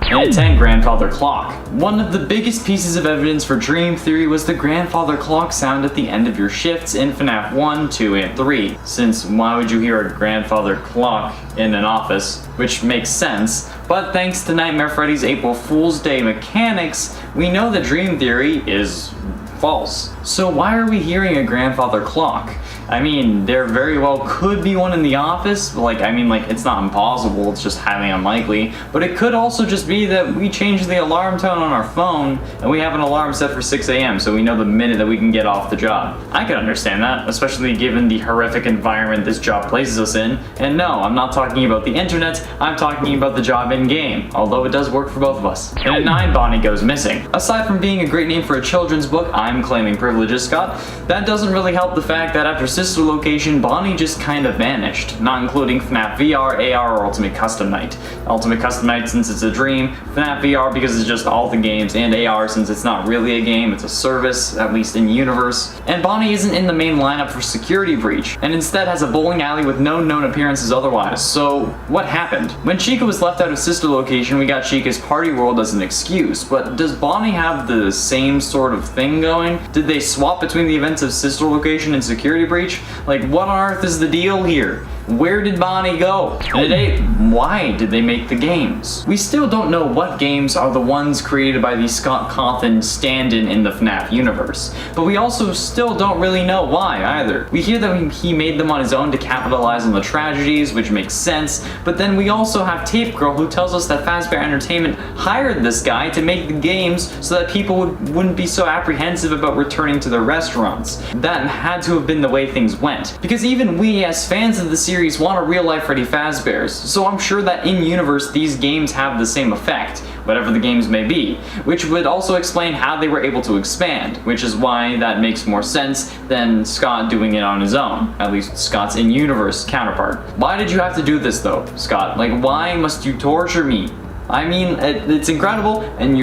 And at 10, grandfather clock. One of the biggest pieces of evidence for dream theory was the grandfather clock sound at the end of your shifts in FNAF 1, 2, and 3. Since why would you hear a grandfather clock in an office? Which makes sense, but thanks to Nightmare Freddy's April Fool's Day mechanics, we know that dream theory is false. So why are we hearing a grandfather clock? I mean, there very well could be one in the office, it's not impossible, it's just highly unlikely, but it could also just be that we changed the alarm tone on our phone, and we have an alarm set for 6 a.m., so we know the minute that we can get off the job. I can understand that, especially given the horrific environment this job places us in, and no, I'm not talking about the internet, I'm talking about the job in-game, although it does work for both of us. And at 9, Bonnie goes missing. Aside from being a great name for a children's book, I'm claiming privileges, Scott, that doesn't really help the fact that after Sister Location, Bonnie just kind of vanished, not including FNAF VR, AR, or Ultimate Custom Night. Ultimate Custom Night since it's a dream, FNAF VR because it's just all the games, and AR since it's not really a game, it's a service, at least in universe. And Bonnie isn't in the main lineup for Security Breach, and instead has a bowling alley with no known appearances otherwise. So, what happened? When Chica was left out of Sister Location, we got Chica's Party World as an excuse, but does Bonnie have the same sort of thing going? Did they swap between the events of Sister Location and Security Breach? Like, what on earth is the deal here? Where did Bonnie go? And at 8, why did they make the games? We still don't know what games are the ones created by the Scott Cawthon stand-in in the FNAF universe, but we also still don't really know why either. We hear that he made them on his own to capitalize on the tragedies, which makes sense, but then we also have Tape Girl who tells us that Fazbear Entertainment hired this guy to make the games so that people wouldn't be so apprehensive about returning to their restaurants. That had to have been the way things went, because even we as fans of the series want a real-life Freddy Fazbear's, so I'm sure that in-universe these games have the same effect, whatever the games may be, which would also explain how they were able to expand, which is why that makes more sense than Scott doing it on his own, at least Scott's in-universe counterpart. Why did you have to do this though, Scott? Like, why must you torture me? I mean, it's incredible, and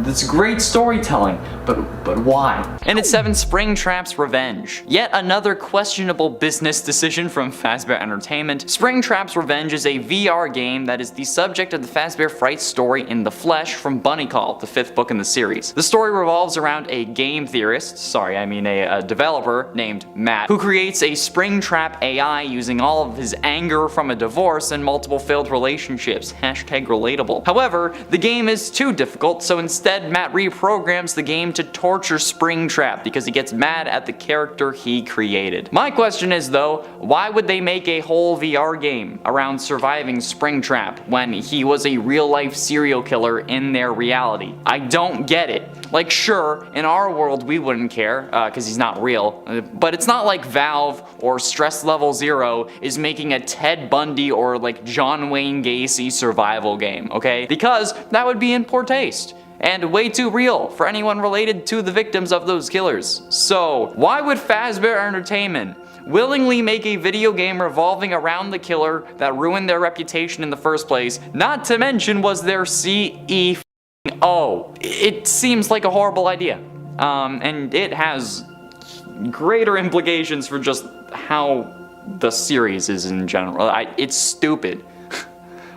it's great storytelling, but why? And at 7, Springtrap's Revenge. Yet another questionable business decision from Fazbear Entertainment. Springtrap's Revenge is a VR game that is the subject of the Fazbear Fright story in the flesh from Bunny Call, the 5th book in the series. The story revolves around a game theorist, a developer named Matt, who creates a Springtrap AI using all of his anger from a divorce and multiple failed relationships. #relatable. However, the game is too difficult, so instead Matt reprograms the game to torture Springtrap because he gets mad at the character he created. My question is though, why would they make a whole VR game around surviving Springtrap when he was a real-life serial killer in their reality? I don't get it. Like, sure, in our world we wouldn't care, because he's not real, but it's not like Valve or Stress Level Zero is making a Ted Bundy or like John Wayne Gacy survival game, okay? Because that would be in poor taste and way too real for anyone related to the victims of those killers. So, why would Fazbear Entertainment willingly make a video game revolving around the killer that ruined their reputation in the first place, not to mention was their CEO? It seems like a horrible idea. And it has greater implications for just how the series is in general. It's stupid.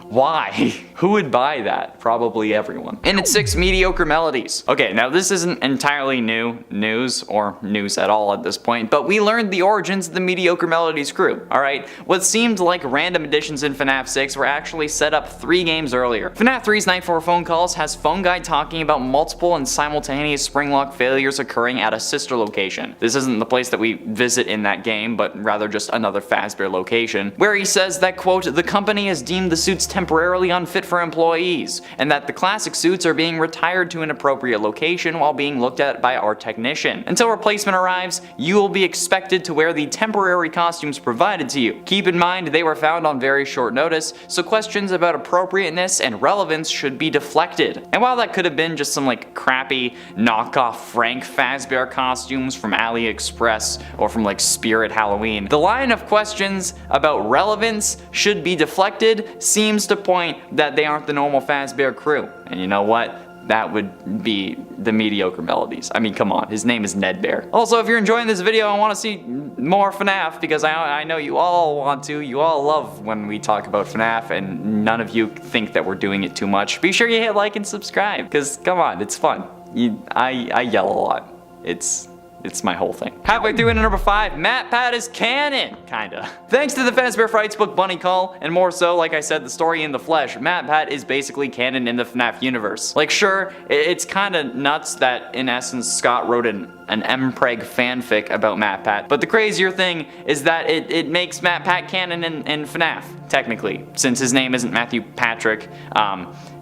Why? Who would buy that? Probably everyone. And at 6, Mediocre Melodies. Okay, now this isn't entirely new news, or news at all at this point, but we learned the origins of the Mediocre Melodies crew, alright? What seemed like random additions in FNAF 6 were actually set up 3 games earlier. FNAF 3's Night for Phone Calls has Phone Guy talking about multiple and simultaneous spring lock failures occurring at a sister location. This isn't the place that we visit in that game, but rather just another Fazbear location, where he says that, quote, the company has deemed the suits temporarily unfit for employees, and that the classic suits are being retired to an appropriate location while being looked at by our technician. Until replacement arrives, you will be expected to wear the temporary costumes provided to you. Keep in mind they were found on very short notice, so questions about appropriateness and relevance should be deflected. And while that could have been just some like crappy knockoff Frank Fazbear costumes from AliExpress or from like Spirit Halloween, the line of questions about relevance should be deflected seems to point that they aren't the normal Fazbear crew. And you know what? that would be the mediocre melodies. I mean, come on, his name is Ned Bear. Also, if you're enjoying this video and want to see more FNAF, because I know you all want to, you all love when we talk about FNAF, and none of you think that we're doing it too much, be sure you hit like and subscribe, because come on, it's fun. I yell a lot. It's my whole thing. Halfway through into number 5, MatPat is canon, kinda. Thanks to the Fazbear Frights book Bunny Call, and more so, like I said, the story in the flesh, MatPat is basically canon in the FNAF universe. Like, sure, it's kinda nuts that, in essence, Scott wrote an MPreg fanfic about MatPat, but the crazier thing is that it makes MatPat canon in FNAF, technically, since his name isn't Matthew Patrick,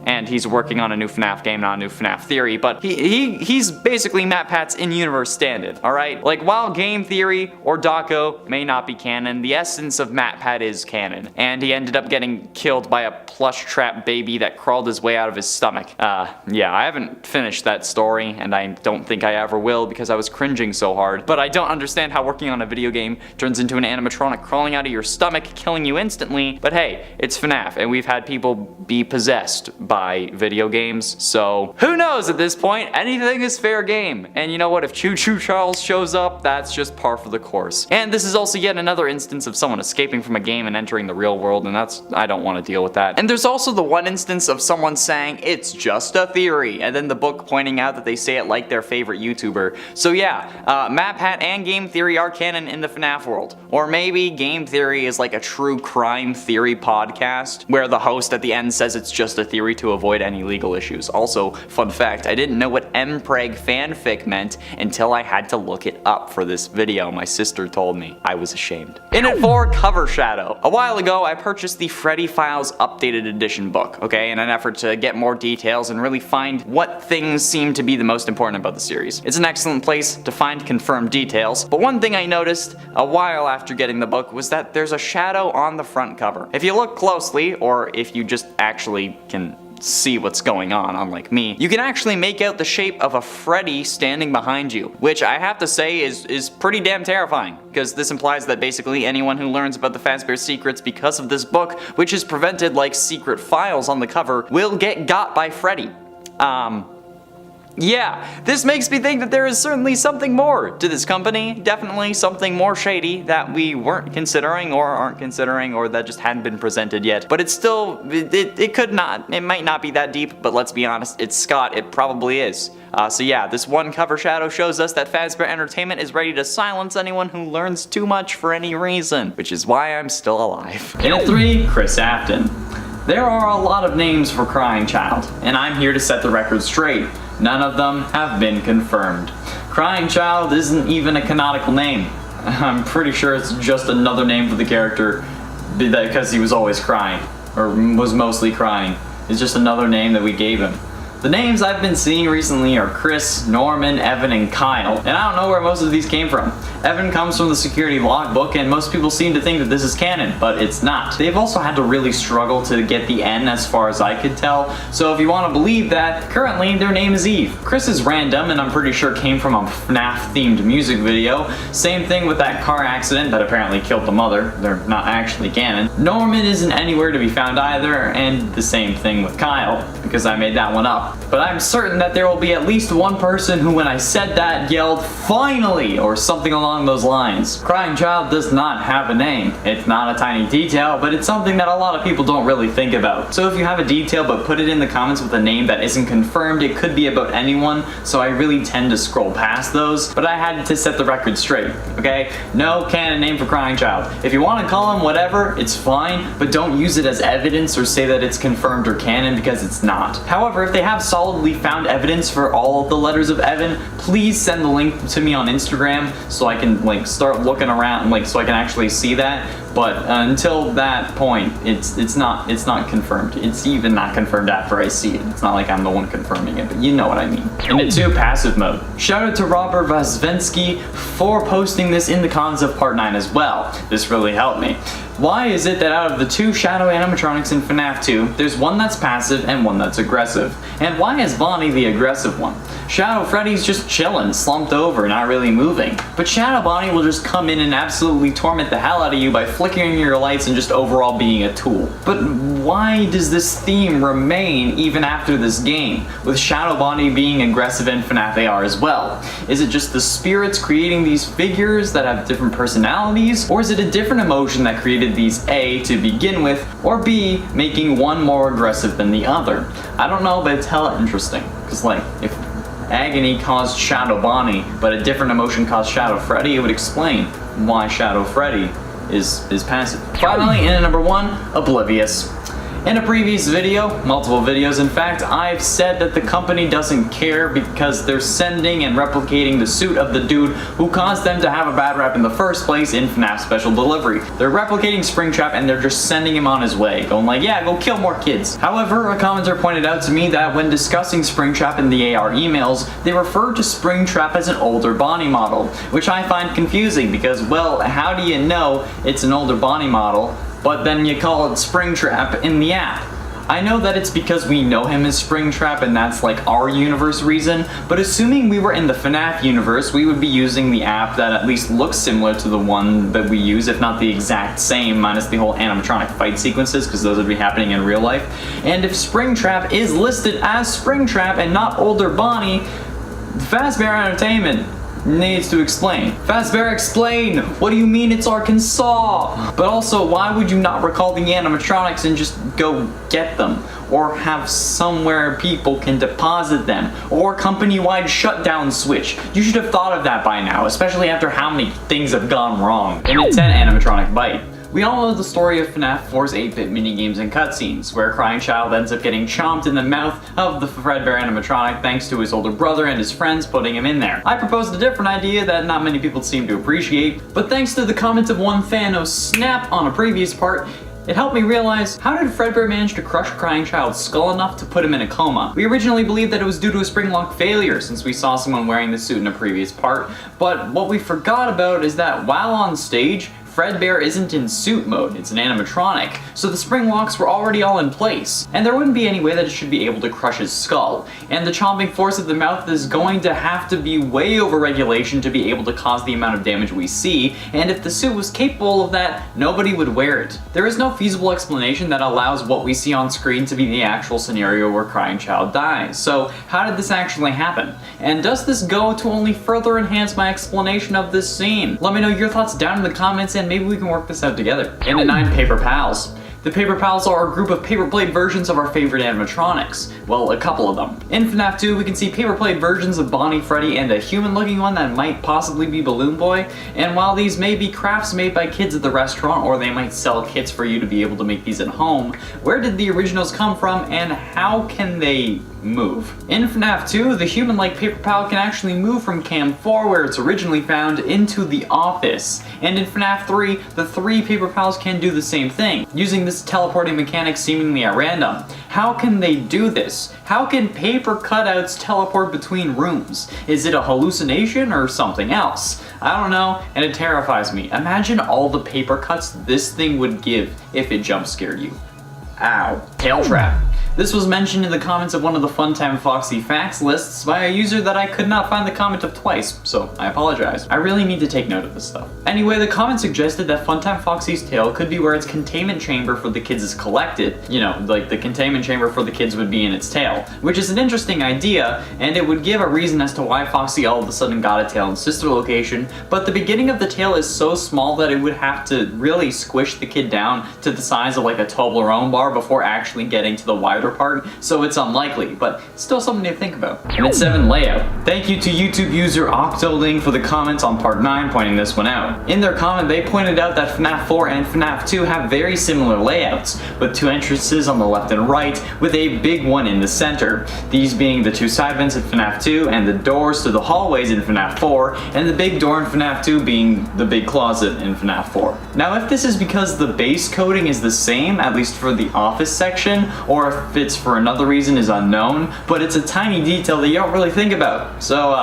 and he's working on a new FNAF game, not a new FNAF theory, but he's basically MatPat's in-universe stand-in, alright? Like, while game theory or Daco may not be canon, the essence of MatPat is canon, and he ended up getting killed by a plush trap baby that crawled his way out of his stomach. Yeah, I haven't finished that story, and I don't think I ever will because I was cringing so hard, but I don't understand how working on a video game turns into an animatronic crawling out of your stomach, killing you instantly, but hey, it's FNAF, and we've had people be possessed by video games, so who knows at this point? Anything is fair game. And you know what, if Choo Choo Charles shows up, that's just par for the course. And this is also yet another instance of someone escaping from a game and entering the real world, and I don't want to deal with that. And there's also the one instance of someone saying, it's just a theory, and then the book pointing out that they say it like their favorite YouTuber. So yeah, MatPat and game theory are canon in the FNAF world. Or maybe game theory is like a true crime theory podcast, where the host at the end says it's just a theory to avoid any legal issues. Also, fun fact, I didn't know what MPreg fanfic meant until I had to look it up for this video. My sister told me. I was ashamed. In at 4, Cover Shadow. A while ago, I purchased the Freddy Files Updated Edition book, okay, in an effort to get more details and really find what things seem to be the most important about the series. It's an excellent place to find confirmed details, but one thing I noticed a while after getting the book was that there's a shadow on the front cover. If you look closely, or if you just actually can see what's going on, unlike me, you can actually make out the shape of a Freddy standing behind you, which I have to say is pretty damn terrifying, because this implies that basically anyone who learns about the Fazbear secrets because of this book, which is prevented like secret files on the cover, will get got by Freddy. Yeah, this makes me think that there is certainly something more to this company, definitely something more shady that we weren't considering or aren't considering or that just hadn't been presented yet. But it's still, it could not, it might not be that deep, but let's be honest, it's Scott, it probably is. So yeah, this one cover shadow shows us that Fazbear Entertainment is ready to silence anyone who learns too much for any reason, which is why I'm still alive. In at 3, Chris Afton. There are a lot of names for Crying Child, and I'm here to set the record straight. None of them have been confirmed. Crying Child isn't even a canonical name. I'm pretty sure it's just another name for the character because he was always crying, or was mostly crying. It's just another name that we gave him. The names I've been seeing recently are Chris, Norman, Evan, and Kyle, and I don't know where most of these came from. Evan comes from the security logbook, and most people seem to think that this is canon, but it's not. They've also had to really struggle to get the N as far as I could tell, so if you want to believe that, currently their name is Eve. Chris is random, and I'm pretty sure came from a FNAF-themed music video. Same thing with that car accident that apparently killed the mother. They're not actually canon. Norman isn't anywhere to be found either, and the same thing with Kyle, because I made that one up. But I'm certain that there will be at least one person who, when I said that, yelled, "Finally!" or something along those lines. Crying Child does not have a name. It's not a tiny detail, but it's something that a lot of people don't really think about. So if you have a detail but put it in the comments with a name that isn't confirmed, it could be about anyone, so I really tend to scroll past those, but I had to set the record straight, okay? No canon name for Crying Child. If you want to call him whatever, it's fine, but don't use it as evidence or say that it's confirmed or canon, because it's not. However, if they have solidly found evidence for all of the letters of Evan, please send the link to me on Instagram so I can like start looking around, like so I can actually see that. But until that point, it's not confirmed. It's even not confirmed after I see it. It's not like I'm the one confirming it, but you know what I mean. In at 2, passive mode. Shout out to Robert Vazvensky for posting this in the comments of part 9 as well. This really helped me. Why is it that out of the 2 shadow animatronics in FNAF 2, there's one that's passive and one that's aggressive? And why is Bonnie the aggressive one? Shadow Freddy's just chilling, slumped over, not really moving. But Shadow Bonnie will just come in and absolutely torment the hell out of you by flickering your lights and just overall being a tool. But why does this theme remain even after this game, with Shadow Bonnie being aggressive in FNAF AR as well? Is it just the spirits creating these figures that have different personalities, or is it a different emotion that created these A to begin with, or B, making one more aggressive than the other? I don't know, but it's hella interesting, because like, if agony caused Shadow Bonnie, but a different emotion caused Shadow Freddy, it would explain why Shadow Freddy is passive. Finally, in at number 1, Oblivious. In a previous video, multiple videos in fact, I've said that the company doesn't care because they're sending and replicating the suit of the dude who caused them to have a bad rap in the first place in FNAF Special Delivery. They're replicating Springtrap and they're just sending him on his way, going like, yeah, go kill more kids. However, a commenter pointed out to me that when discussing Springtrap in the AR emails, they refer to Springtrap as an older Bonnie model, which I find confusing because, well, how do you know it's an older Bonnie model, but then you call it Springtrap in the app? I know that it's because we know him as Springtrap and that's like our universe reason, but assuming we were in the FNAF universe, we would be using the app that at least looks similar to the one that we use, if not the exact same, minus the whole animatronic fight sequences, because those would be happening in real life. And if Springtrap is listed as Springtrap and not older Bonnie, Fazbear Entertainment needs to explain. Fazbear, explain! What do you mean it's Arkansas? But also, why would you not recall the animatronics and just go get them? Or have somewhere people can deposit them? Or company-wide shutdown switch? You should have thought of that by now, especially after how many things have gone wrong. And it's an animatronic bite. We all know the story of FNAF 4's 8-bit minigames and cutscenes, where Crying Child ends up getting chomped in the mouth of the Fredbear animatronic thanks to his older brother and his friends putting him in there. I proposed a different idea that not many people seem to appreciate, but thanks to the comments of one Thanos Snap on a previous part, it helped me realize, how did Fredbear manage to crush Crying Child's skull enough to put him in a coma? We originally believed that it was due to a spring lock failure since we saw someone wearing the suit in a previous part, but what we forgot about is that while on stage, Fredbear isn't in suit mode, it's an animatronic, so the spring locks were already all in place, and there wouldn't be any way that it should be able to crush his skull, and the chomping force of the mouth is going to have to be way over regulation to be able to cause the amount of damage we see, and if the suit was capable of that, nobody would wear it. There is no feasible explanation that allows what we see on screen to be the actual scenario where Crying Child dies, so how did this actually happen? And does this go to only further enhance my explanation of this scene? Let me know your thoughts down in the comments and maybe we can work this out together. And at 9, Paper Pals. The Paper Pals are a group of paper plate versions of our favorite animatronics. Well, a couple of them. In FNAF 2, we can see paper plate versions of Bonnie, Freddy, and a human-looking one that might possibly be Balloon Boy. And while these may be crafts made by kids at the restaurant, or they might sell kits for you to be able to make these at home, where did the originals come from, and how can they move? In FNAF 2, the human-like Paper Pal can actually move from Cam 4, where it's originally found, into the office. And in FNAF 3, the 3 Paper Pals can do the same thing, using this teleporting mechanic seemingly at random. How can they do this? How can paper cutouts teleport between rooms? Is it a hallucination or something else? I don't know, and it terrifies me. Imagine all the paper cuts this thing would give if it jump scared you. Ow. Tail Trap. This was mentioned in the comments of one of the Funtime Foxy Facts lists by a user that I could not find the comment of twice, so I apologize. I really need to take note of this stuff. Anyway, the comment suggested that Funtime Foxy's tail could be where its containment chamber for the kids is collected. You know, like the containment chamber for the kids would be in its tail, which is an interesting idea, and it would give a reason as to why Foxy all of a sudden got a tail in sister location, but the beginning of the tail is so small that it would have to really squish the kid down to the size of like a Toblerone bar before actually getting to the wider part, so it's unlikely, but still something to think about. And at 7, Layout. Thank you to YouTube user Octoling for the comments on part 9 pointing this one out. In their comment, they pointed out that FNAF 4 and FNAF 2 have very similar layouts, with 2 entrances on the left and right, with a big one in the center. These being the 2 side vents in FNAF 2, and the doors to the hallways in FNAF 4, and the big door in FNAF 2 being the big closet in FNAF 4. Now, if this is because the base coding is the same, at least for the office section, or if it's for another reason is unknown, but it's a tiny detail that you don't really think about. So,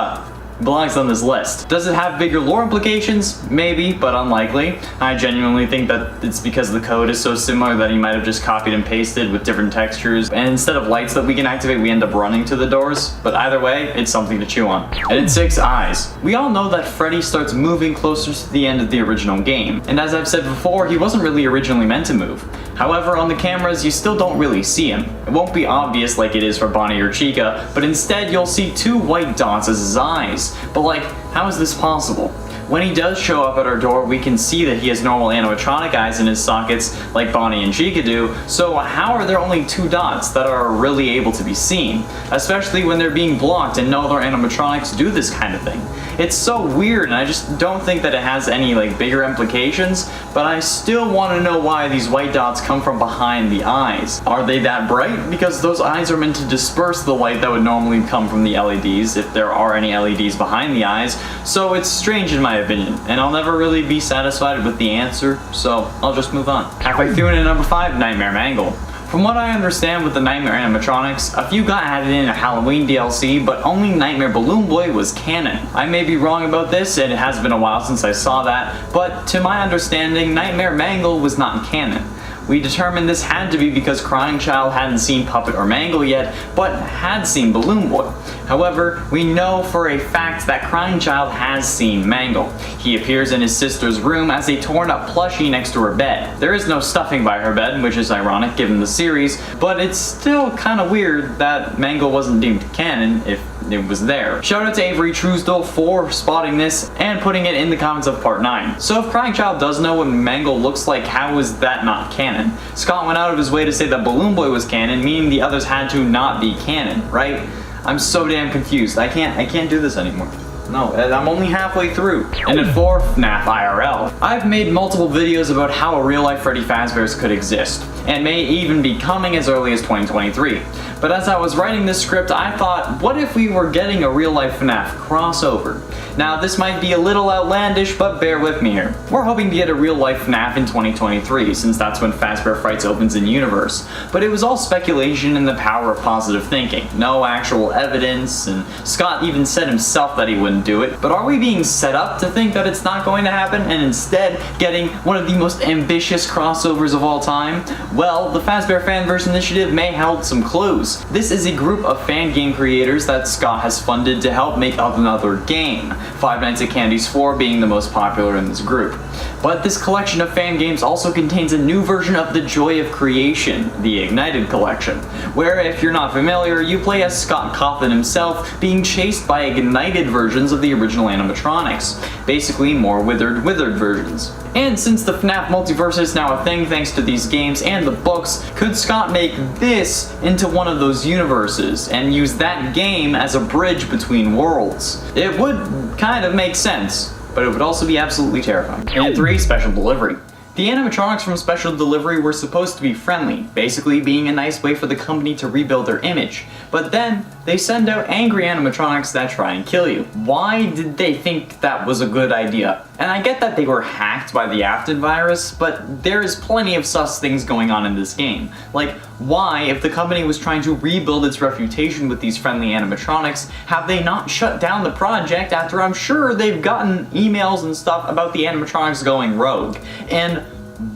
belongs on this list. Does it have bigger lore implications? Maybe, but unlikely. I genuinely think that it's because the code is so similar that he might have just copied and pasted with different textures, and instead of lights that we can activate, we end up running to the doors. But either way, it's something to chew on. And at 6, eyes. We all know that Freddy starts moving closer to the end of the original game, and as I've said before, he wasn't really originally meant to move. However, on the cameras, you still don't really see him. It won't be obvious like it is for Bonnie or Chica, but instead you'll see 2 white dots as his eyes. But like, how is this possible? When he does show up at our door, we can see that he has normal animatronic eyes in his sockets like Bonnie and Chica do, so how are there only 2 dots that are really able to be seen? Especially when they're being blocked and no other animatronics do this kind of thing. It's so weird, and I just don't think that it has any like bigger implications, but I still want to know why these white dots come from behind the eyes. Are they that bright? Because those eyes are meant to disperse the light that would normally come from the LEDs, if there are any LEDs behind the eyes, so it's strange in my opinion, and I'll never really be satisfied with the answer, so I'll just move on. Halfway through into number 5, Nightmare Mangle. From what I understand with the Nightmare animatronics, a few got added in a Halloween DLC, but only Nightmare Balloon Boy was canon. I may be wrong about this, and it has been a while since I saw that, but to my understanding, Nightmare Mangle was not canon. We determined this had to be because Crying Child hadn't seen Puppet or Mangle yet, but had seen Balloon Boy. However, we know for a fact that Crying Child has seen Mangle. He appears in his sister's room as a torn up plushie next to her bed. There is no stuffing by her bed, which is ironic given the series, but it's still kinda weird that Mangle wasn't deemed canon if it was there. Shout out to Avery Truesdale for spotting this and putting it in the comments of part 9. So if Crying Child does know what Mangle looks like, how is that not canon? Scott went out of his way to say that Balloon Boy was canon, meaning the others had to not be canon, right? I'm so damn confused. I can't do this anymore. No, I'm only halfway through. And at 4, FNAF IRL. I've made multiple videos about how a real-life Freddy Fazbear's could exist, and may even be coming as early as 2023. But as I was writing this script, I thought, what if we were getting a real-life FNAF crossover? Now, this might be a little outlandish, but bear with me here. We're hoping to get a real-life FNAF in 2023, since that's when Fazbear Frights opens in universe. But it was all speculation and the power of positive thinking. No actual evidence, and Scott even said himself that he wouldn't do it. But are we being set up to think that it's not going to happen, and instead getting one of the most ambitious crossovers of all time? Well, the Fazbear Fanverse Initiative may hold some clues. This is a group of fan game creators that Scott has funded to help make up another game, Five Nights at Candy's 4 being the most popular in this group. But this collection of fan games also contains a new version of the Joy of Creation, the Ignited Collection, where if you're not familiar, you play as Scott Cawthon himself being chased by ignited versions of the original animatronics, basically more withered versions. And since the FNAF multiverse is now a thing thanks to these games and the books, could Scott make this into one of those universes and use that game as a bridge between worlds? It would kind of make sense, but it would also be absolutely terrifying. And at 3, Special Delivery. The animatronics from Special Delivery were supposed to be friendly, basically being a nice way for the company to rebuild their image. But then, they send out angry animatronics that try and kill you. Why did they think that was a good idea? And I get that they were hacked by the AFTON virus, but there is plenty of sus things going on in this game. Like, why, if the company was trying to rebuild its reputation with these friendly animatronics, have they not shut down the project after I'm sure they've gotten emails and stuff about the animatronics going rogue? And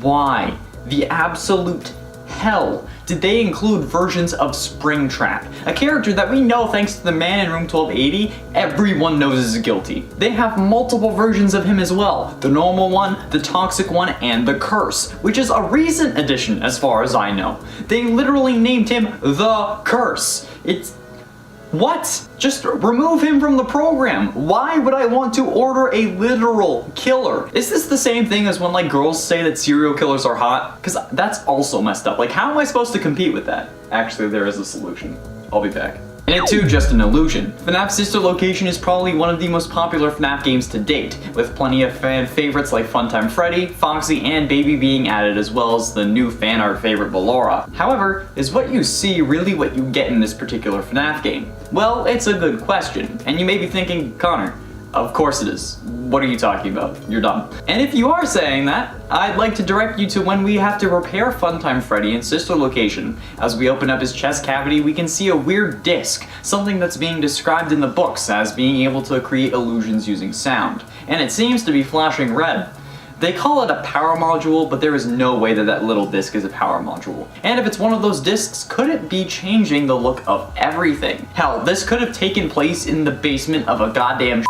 why the absolute hell did they include versions of Springtrap, a character that we know thanks to the man in room 1280, everyone knows is guilty. They have multiple versions of him as well, the normal one, the toxic one, and the curse, which is a recent addition as far as I know. They literally named him the Curse. It's... what? Just remove him from the program. Why would I want to order a literal killer? Is this the same thing as when like girls say that serial killers are hot? Because that's also messed up. Like, how am I supposed to compete with that? Actually, there is a solution. I'll be back. And it too, just an illusion. FNAF's sister location is probably one of the most popular FNAF games to date, with plenty of fan favorites like Funtime Freddy, Foxy, and Baby being added, as well as the new fan art favorite Ballora. However, is what you see really what you get in this particular FNAF game? Well, it's a good question, and you may be thinking, Connor, Of course it is. What are you talking about? You're dumb. And if you are saying that, I'd like to direct you to when we have to repair Funtime Freddy in Sister Location. As we open up his chest cavity, we can see a weird disc, something that's being described in the books as being able to create illusions using sound. And it seems to be flashing red. They call it a power module, but there is no way that that little disc is a power module. And if it's one of those discs, could it be changing the look of everything? Hell, this could have taken place in the basement of a goddamn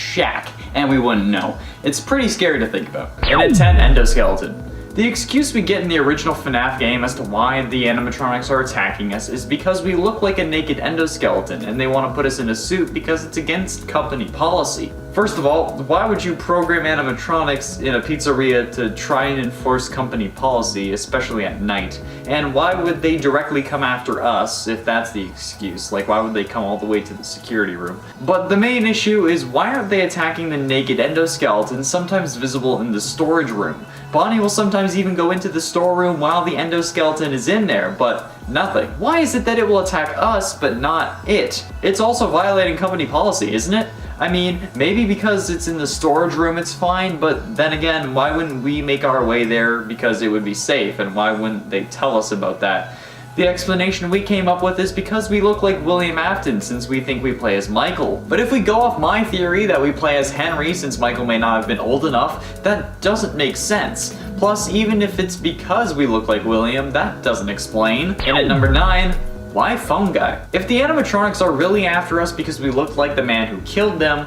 shack, and we wouldn't know. It's pretty scary to think about. And at 10, endoskeleton. The excuse we get in the original FNAF game as to why the animatronics are attacking us is because we look like a naked endoskeleton and they want to put us in a suit because it's against company policy. First of all, why would you program animatronics in a pizzeria to try and enforce company policy, especially at night? And why would they directly come after us if that's the excuse? Like, why would they come all the way to the security room? But the main issue is, why aren't they attacking the naked endoskeleton, sometimes visible in the storage room? Bonnie will sometimes even go into the storeroom while the endoskeleton is in there, but nothing. Why is it that it will attack us, but not it? It's also violating company policy, isn't it? I mean, maybe because it's in the storage room it's fine, but then again, why wouldn't we make our way there because it would be safe, and why wouldn't they tell us about that? The explanation we came up with is because we look like William Afton since we think we play as Michael. But if we go off my theory that we play as Henry since Michael may not have been old enough, that doesn't make sense. Plus, even if it's because we look like William, that doesn't explain. And at number 9, why Phone Guy? If the animatronics are really after us because we look like the man who killed them,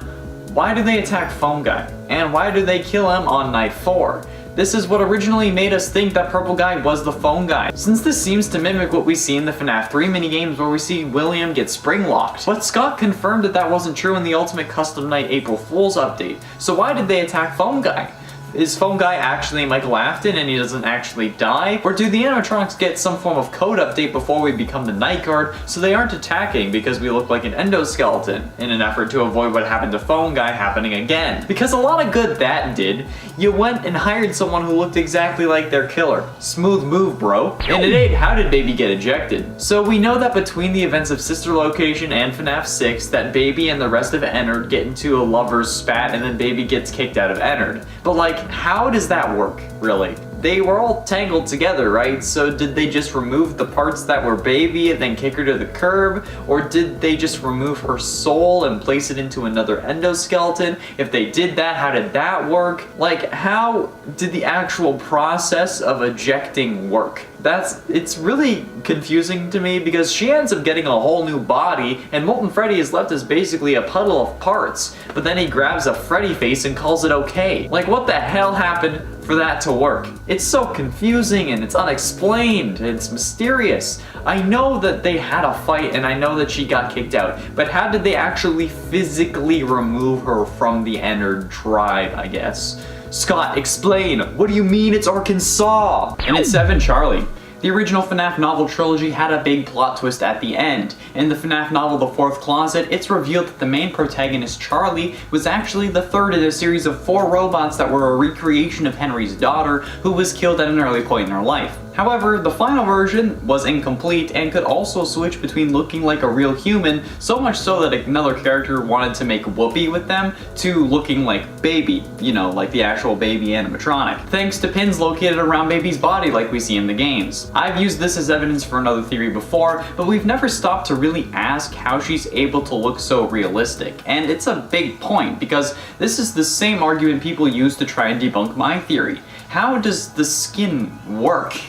why do they attack Phone Guy? And why do they kill him on night 4? This is what originally made us think that Purple Guy was the Phone Guy, since this seems to mimic what we see in the FNAF 3 minigames where we see William get spring locked. But Scott confirmed that that wasn't true in the Ultimate Custom Night April Fool's update, so why did they attack Phone Guy? Is Phone Guy actually Michael Afton and he doesn't actually die? Or do the animatronics get some form of code update before we become the Night Guard so they aren't attacking because we look like an endoskeleton in an effort to avoid what happened to Phone Guy happening again? Because a lot of good that did. You went and hired someone who looked exactly like their killer. Smooth move, bro. And at 8, how did Baby get ejected? So we know that between the events of Sister Location and FNAF 6 that Baby and the rest of Ennard get into a lover's spat and then Baby gets kicked out of Ennard. But like, how does that work, really? They were all tangled together, right? So did they just remove the parts that were Baby and then kick her to the curb? Or did they just remove her soul and place it into another endoskeleton? If they did that, how did that work? Like, how did the actual process of ejecting work? It's really confusing to me because she ends up getting a whole new body and Molten Freddy is left as basically a puddle of parts, but then he grabs a Freddy face and calls it okay. Like, what the hell happened for that to work? It's so confusing and it's unexplained, it's mysterious. I know that they had a fight and I know that she got kicked out, but how did they actually physically remove her from the Ennard tribe, I guess? Scott, explain! What do you mean it's Arkansas? And at 7, Charlie. The original FNAF novel trilogy had a big plot twist at the end. In the FNAF novel The Fourth Closet, it's revealed that the main protagonist, Charlie, was actually the third in a series of 4 robots that were a recreation of Henry's daughter, who was killed at an early point in her life. However, the final version was incomplete and could also switch between looking like a real human, so much so that another character wanted to make Whoopi with them, to looking like Baby, you know, like the actual Baby animatronic, thanks to pins located around Baby's body like we see in the games. I've used this as evidence for another theory before, but we've never stopped to really ask how she's able to look so realistic. And it's a big point, because this is the same argument people use to try and debunk my theory. How does the skin work?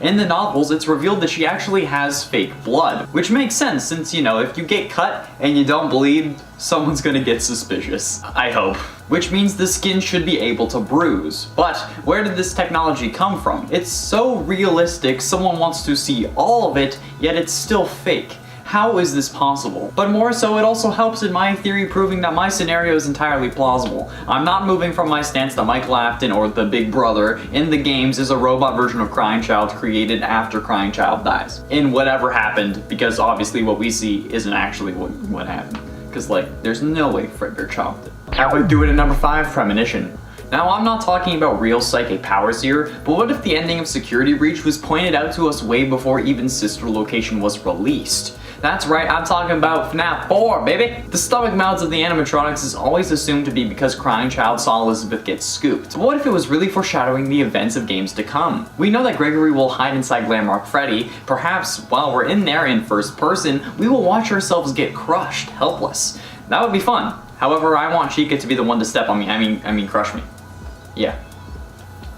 In the novels, it's revealed that she actually has fake blood, which makes sense since, you know, if you get cut and you don't bleed, someone's gonna get suspicious. I hope. Which means the skin should be able to bruise. But where did this technology come from? It's so realistic, someone wants to see all of it, yet it's still fake. How is this possible? But more so, it also helps in my theory proving that my scenario is entirely plausible. I'm not moving from my stance that Michael Afton, or the Big Brother, in the games is a robot version of Crying Child created after Crying Child dies. In whatever happened, because obviously what we see isn't actually what happened. Because, like, there's no way Fredbear chopped it. How about we do it at number 5, Premonition? Now, I'm not talking about real psychic powers here, but what if the ending of Security Breach was pointed out to us way before even Sister Location was released? That's right, I'm talking about FNAF 4, baby! The stomach mouths of the animatronics is always assumed to be because Crying Child saw Elizabeth get scooped. But what if it was really foreshadowing the events of games to come? We know that Gregory will hide inside Glamrock Freddy. Perhaps while we're in there in first person, we will watch ourselves get crushed, helpless. That would be fun. However, I want Chica to be the one to step on me. I mean crush me. Yeah.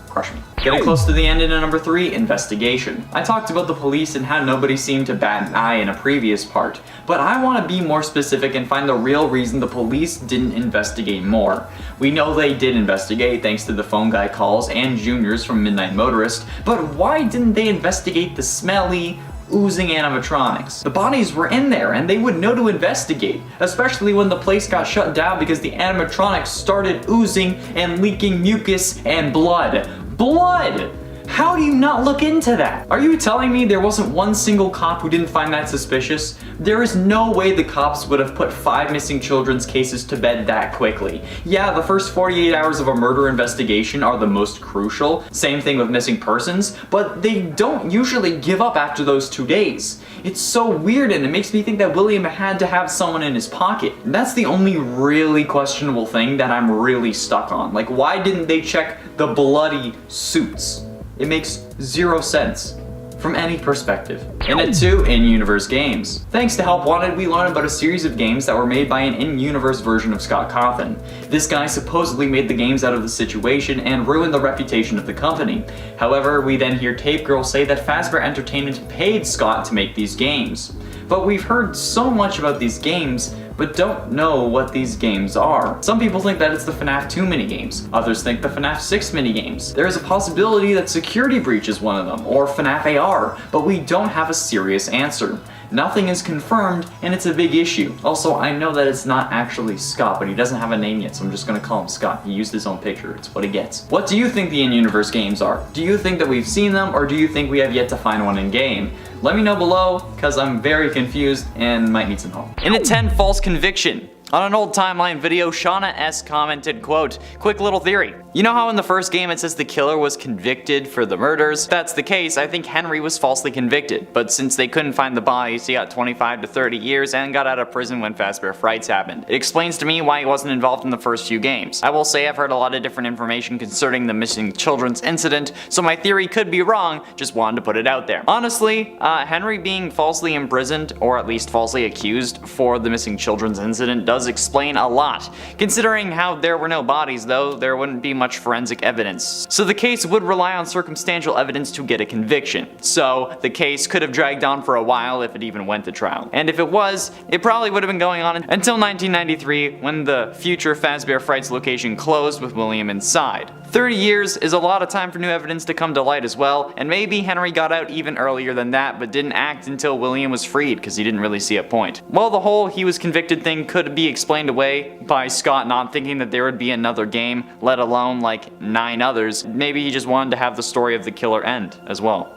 Crush me. Getting close to the end in number 3, investigation. I talked about the police and how nobody seemed to bat an eye in a previous part, but I want to be more specific and find the real reason the police didn't investigate more. We know they did investigate thanks to the phone guy calls and Juniors from Midnight Motorist, but why didn't they investigate the smelly, oozing animatronics? The bodies were in there and they would know to investigate, especially when the place got shut down because the animatronics started oozing and leaking mucus and blood. Blood! How do you not look into that? Are you telling me there wasn't one single cop who didn't find that suspicious? There is no way the cops would have put 5 missing children's cases to bed that quickly. Yeah, the first 48 hours of a murder investigation are the most crucial, same thing with missing persons, but they don't usually give up after those 2 days. It's so weird and it makes me think that William had to have someone in his pocket. That's the only really questionable thing that I'm really stuck on. Like, why didn't they check the bloody suits? It makes 0 sense from any perspective. And at 2, in-universe games. Thanks to Help Wanted, we learned about a series of games that were made by an in-universe version of Scott Cawthon. This guy supposedly made the games out of the situation and ruined the reputation of the company. However, we then hear Tape Girl say that Fazbear Entertainment paid Scott to make these games. But we've heard so much about these games, but don't know what these games are. Some people think that it's the FNAF 2 minigames, others think the FNAF 6 minigames. There is a possibility that Security Breach is one of them, or FNAF AR, but we don't have a serious answer. Nothing is confirmed, and it's a big issue. Also, I know that it's not actually Scott, but he doesn't have a name yet, so I'm just gonna call him Scott. He used his own picture, it's what he gets. What do you think the in-universe games are? Do you think that we've seen them, or do you think we have yet to find one in-game? Let me know below, because I'm very confused and might need some help. In at 10, false conviction. On an old timeline video, Shauna S commented, quote, "Quick little theory. You know how in the first game it says the killer was convicted for the murders? If that's the case, I think Henry was falsely convicted, but since they couldn't find the bodies, he got 25 to 30 years and got out of prison when Fazbear Frights happened. It explains to me why he wasn't involved in the first few games. I will say I've heard a lot of different information concerning the missing children's incident, so my theory could be wrong, just wanted to put it out there." Honestly, Henry being falsely imprisoned, or at least falsely accused for the missing children's incident does explain a lot. Considering how there were no bodies though, there wouldn't be much forensic evidence. So the case would rely on circumstantial evidence to get a conviction. So the case could have dragged on for a while if it even went to trial. And if it was, it probably would have been going on until 1993 when the future Fazbear Frights location closed with William inside. 30 years is a lot of time for new evidence to come to light as well, and maybe Henry got out even earlier than that but didn't act until William was freed because he didn't really see a point. Well, the whole he was convicted thing could be explained away by Scott not thinking that there would be another game, let alone like 9 others. Maybe he just wanted to have the story of the killer end as well.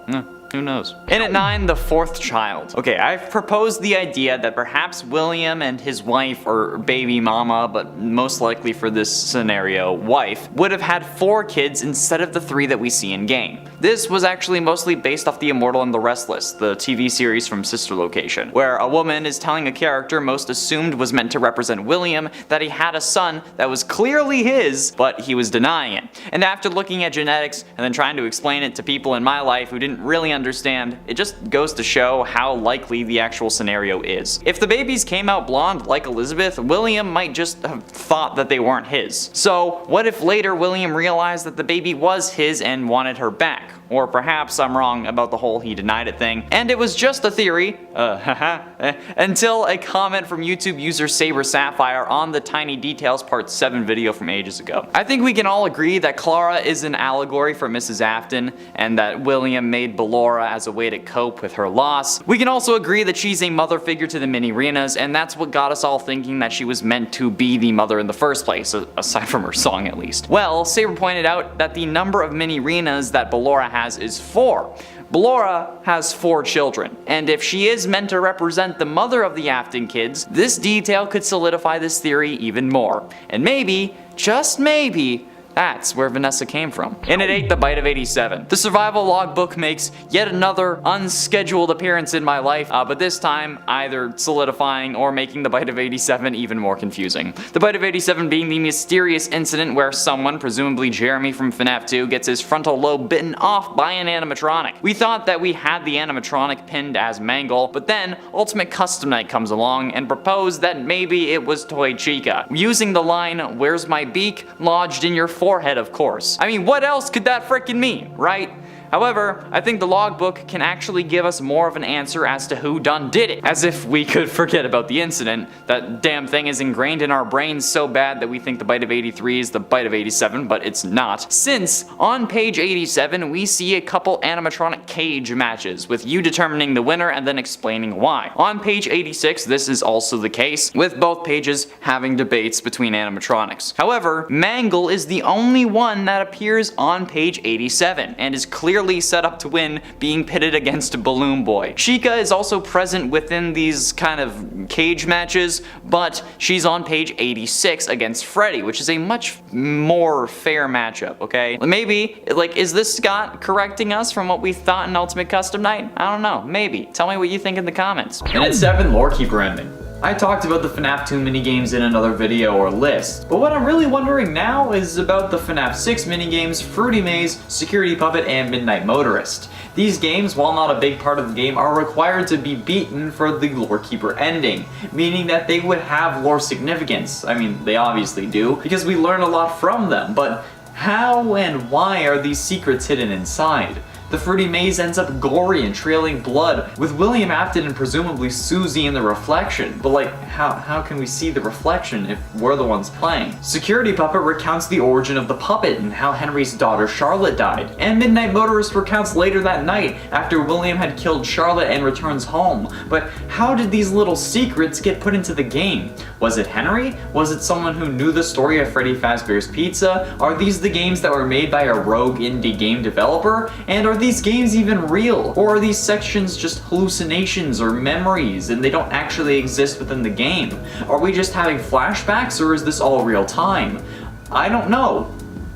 Who knows? In at 9, the 4th child. Okay, I've proposed the idea that perhaps William and his wife, or baby mama, but most likely for this scenario, wife, would have had 4 kids instead of the 3 that we see in game. This was actually mostly based off The Immortal and the Restless, the TV series from Sister Location, where a woman is telling a character most assumed was meant to represent William that he had a son that was clearly his, but he was denying it. And after looking at genetics and then trying to explain it to people in my life who didn't really understand, it just goes to show how likely the actual scenario is. If the babies came out blonde like Elizabeth, William might just have thought that they weren't his. So what if later William realized that the baby was his and wanted her back? Or perhaps I'm wrong about the whole he denied it thing, and it was just a theory, until a comment from YouTube user Saber Sapphire on the Tiny Details Part 7 video from ages ago. I think we can all agree that Clara is an allegory for Mrs. Afton, and that William made Ballora as a way to cope with her loss. We can also agree that she's a mother figure to the Mini-Renas, and that's what got us all thinking that she was meant to be the mother in the first place, aside from her song at least. Well, Saber pointed out that the number of Mini-Renas that Ballora has is 4. Ballora has 4 children, and if she is meant to represent the mother of the Afton kids, this detail could solidify this theory even more. And maybe, just maybe, That's where Vanessa came from. And it ate the bite of 87. The survival logbook makes yet another unscheduled appearance in my life, but this time either solidifying or making the bite of 87 even more confusing. The bite of 87 being the mysterious incident where someone, presumably Jeremy from FNAF 2, gets his frontal lobe bitten off by an animatronic. We thought that we had the animatronic pinned as Mangle, but then Ultimate Custom Night comes along and proposed that maybe it was Toy Chica, using the line, "Where's my beak?" lodged in your forehead, of course. I mean, what else could that frickin' mean, right? However, I think the logbook can actually give us more of an answer as to who done did it. As if we could forget about the incident. That damn thing is ingrained in our brains so bad that we think the bite of 83 is the bite of 87, but it's not. Since, on page 87, we see a couple animatronic cage matches, with you determining the winner and then explaining why. On page 86, this is also the case, with both pages having debates between animatronics. However, Mangle is the only one that appears on page 87, and is clearly set up to win, being pitted against Balloon Boy. Chica is also present within these kind of cage matches, but she's on page 86 against Freddy, which is a much more fair matchup, okay? Maybe, like, is this Scott correcting us from what we thought in Ultimate Custom Night? I don't know, maybe. Tell me what you think in the comments. And at 7, Lorekeeper ending. I talked about the FNAF 2 minigames in another video or list, but what I'm really wondering now is about the FNAF 6 minigames, Fruity Maze, Security Puppet, and Midnight Motorist. These games, while not a big part of the game, are required to be beaten for the Lorekeeper ending, meaning that they would have lore significance. I mean, they obviously do, because we learn a lot from them, but how and why are these secrets hidden inside? The Fruity Maze ends up gory and trailing blood, with William Afton and presumably Susie in the reflection. But like, how can we see the reflection if we're the ones playing? Security Puppet recounts the origin of the puppet and how Henry's daughter Charlotte died. And Midnight Motorist recounts later that night, after William had killed Charlotte and returns home. But how did these little secrets get put into the game? Was it Henry? Was it someone who knew the story of Freddy Fazbear's Pizza? Are these the games that were made by a rogue indie game developer? And are these games even real? Or are these sections just hallucinations or memories and they don't actually exist within the game? Are we just having flashbacks or is this all real time? I don't know.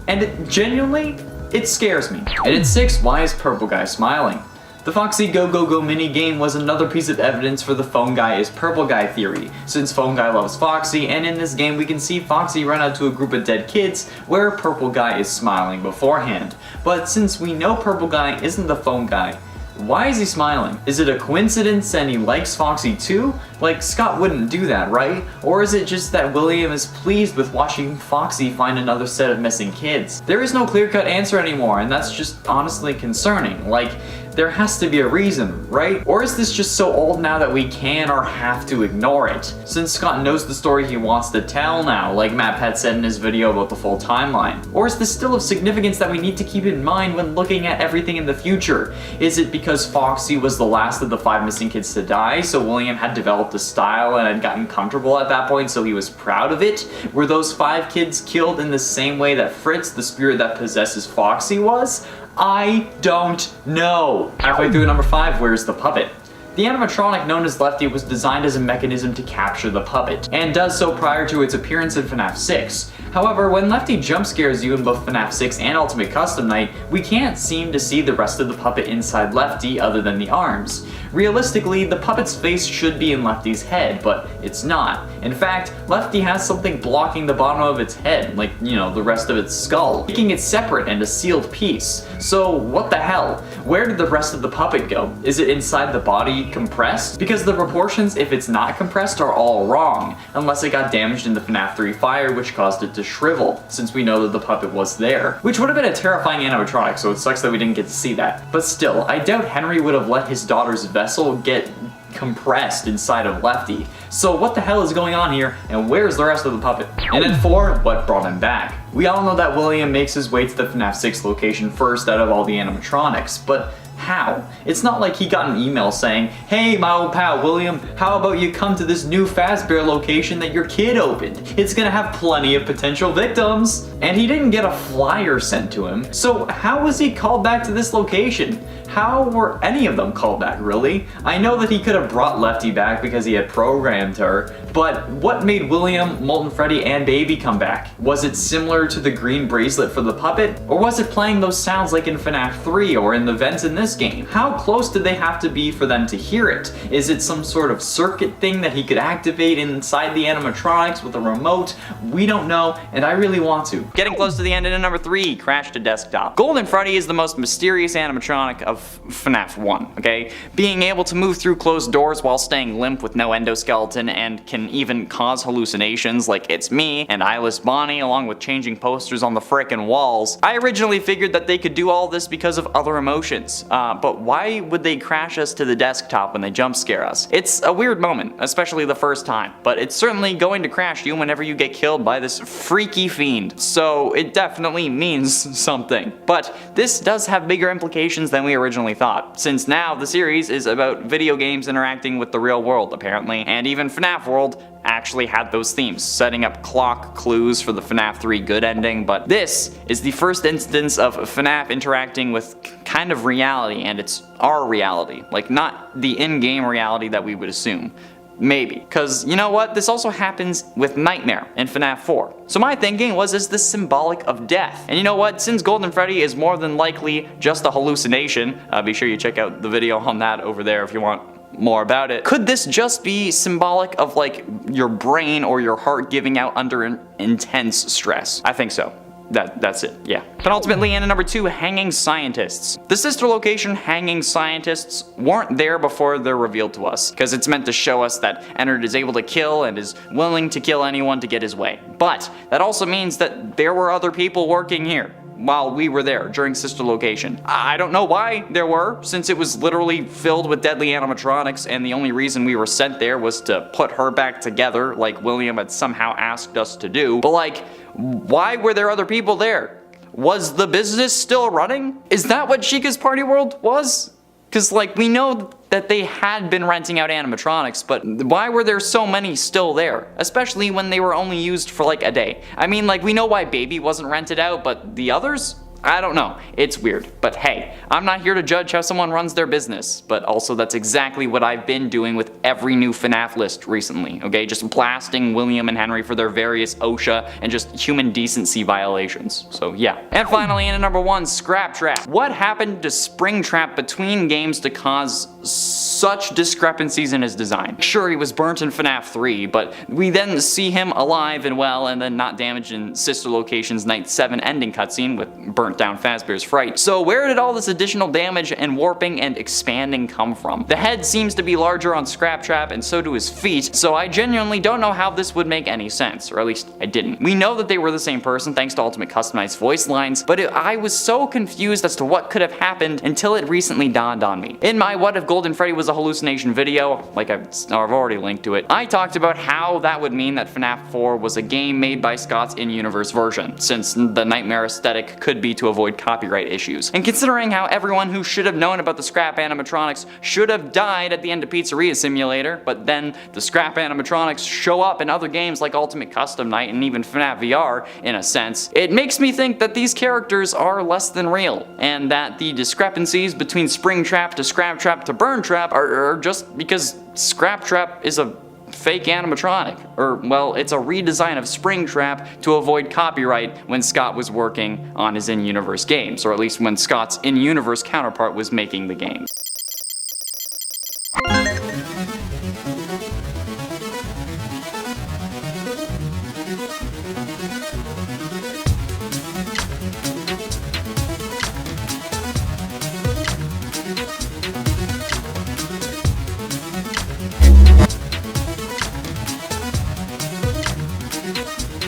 And it scares me. And at 6, why is Purple Guy smiling? The Foxy Go Go Go mini game was another piece of evidence for the Phone Guy is Purple Guy theory, since Phone Guy loves Foxy, and in this game we can see Foxy run out to a group of dead kids where Purple Guy is smiling beforehand. But since we know Purple Guy isn't the Phone Guy, why is he smiling? Is it a coincidence and he likes Foxy too? Like, Scott wouldn't do that, right? Or is it just that William is pleased with watching Foxy find another set of missing kids? There is no clear-cut answer anymore, and that's just honestly concerning. Like, there has to be a reason, right? Or is this just so old now that we can or have to ignore it? Since Scott knows the story he wants to tell now, like Matt Pet said in his video about the full timeline. Or is this still of significance that we need to keep in mind when looking at everything in the future? Is it because Foxy was the last of the 5 missing kids to die, so William had developed a style and had gotten comfortable at that point, so he was proud of it? Were those 5 kids killed in the same way that Fritz, the spirit that possesses Foxy, was? I don't know. Halfway through number 5, where's the puppet? The animatronic known as Lefty was designed as a mechanism to capture the puppet, and does so prior to its appearance in FNAF 6. However, when Lefty jump scares you in both FNAF 6 and Ultimate Custom Night, we can't seem to see the rest of the puppet inside Lefty other than the arms. Realistically, the puppet's face should be in Lefty's head, but it's not. In fact, Lefty has something blocking the bottom of its head, like, you know, the rest of its skull, making it separate and a sealed piece. So, what the hell? Where did the rest of the puppet go? Is it inside the body, compressed? Because the proportions, if it's not compressed, are all wrong, unless it got damaged in the FNAF 3 fire, which caused it to shrivel, since we know that the puppet was there. Which would have been a terrifying animatronic, so it sucks that we didn't get to see that. But still, I doubt Henry would have let his daughter's vessel get compressed inside of Lefty. So what the hell is going on here, and where's the rest of the puppet? And at 4, what brought him back? We all know that William makes his way to the FNAF 6 location first out of all the animatronics, but how? It's not like he got an email saying, "Hey, my old pal William, how about you come to this new Fazbear location that your kid opened? It's gonna have plenty of potential victims." And he didn't get a flyer sent to him, so how was he called back to this location? how were any of them called back, really? I know that he could have brought Lefty back because he had programmed her, but what made William, Molten Freddy, and Baby come back? Was it similar to the green bracelet for the puppet? Or was it playing those sounds like in FNAF 3 or in the vents in this game? How close did they have to be for them to hear it? Is it some sort of circuit thing that he could activate inside the animatronics with a remote? We don't know, and I really want to. Getting close to the end in number 3, Crash to Desktop. Golden Freddy is the most mysterious animatronic of FNAF 1, okay? Being able to move through closed doors while staying limp with no endoskeleton and can even cause hallucinations like It's Me and Eyeless Bonnie, along with changing posters on the frickin' walls. I originally figured that they could do all this because of other emotions, but why would they crash us to the desktop when they jump scare us? It's a weird moment, especially the first time, but it's certainly going to crash you whenever you get killed by this freaky fiend, so it definitely means something. But this does have bigger implications than we originally thought, since now the series is about video games interacting with the real world, apparently, and even FNAF World actually had those themes, setting up clock clues for the FNAF 3 good ending, but this is the first instance of FNAF interacting with kind of reality, and it's our reality, like not the in-game reality that we would assume. Maybe. Cause you know what? This also happens with Nightmare in FNAF 4. So my thinking was, is this symbolic of death? And you know what? Since Golden Freddy is more than likely just a hallucination, be sure you check out the video on that over there if you want more about it. Could this just be symbolic of like your brain or your heart giving out under intense stress? I think so. That's it, yeah. Penultimately, in number 2, Hanging Scientists. The sister location, Hanging Scientists, weren't there before they're revealed to us, because it's meant to show us that Ennard is able to kill and is willing to kill anyone to get his way. But that also means that there were other people working here while we were there during sister location. I don't know why there were, since it was literally filled with deadly animatronics, and the only reason we were sent there was to put her back together like William had somehow asked us to do. But like, why were there other people there? Was the business still running? Is that what Chica's Party World was? Because like, we know that they had been renting out animatronics, but why were there so many still there? Especially when they were only used for like a day. I mean, like, we know why Baby wasn't rented out, but the others? I don't know. It's weird. But hey, I'm not here to judge how someone runs their business, but also that's exactly what I've been doing with every new FNAF list recently, okay? Just blasting William and Henry for their various OSHA and just human decency violations. So yeah. And finally, in number 1, Scrap Trap. What happened to Springtrap between games to cause such discrepancies in his design? Sure, he was burnt in FNAF 3, but we then see him alive and well and then not damaged in Sister Location's Night 7 ending cutscene with burnt down Fazbear's Fright. So where did all this additional damage and warping and expanding come from? The head seems to be larger on Scrap Trap, and so do his feet, so I genuinely don't know how this would make any sense, or at least I didn't. We know that they were the same person thanks to Ultimate customized voice lines, but I was so confused as to what could have happened until it recently dawned on me. In my What If Golden Freddy Was a Hallucination video, like I've already linked to it, I talked about how that would mean that FNAF 4 was a game made by Scott's in-universe version, since the nightmare aesthetic could be to avoid copyright issues. And considering how everyone who should have known about the scrap animatronics should have died at the end of Pizzeria Simulator, but then the scrap animatronics show up in other games like Ultimate Custom Night and even FNAF VR, in a sense, it makes me think that these characters are less than real, and that the discrepancies between Springtrap to Scrap Trap to Burn Trap are just because Scrap Trap is a fake animatronic, or well, it's a redesign of Springtrap to avoid copyright when Scott was working on his in-universe games, or at least when Scott's in-universe counterpart was making the games.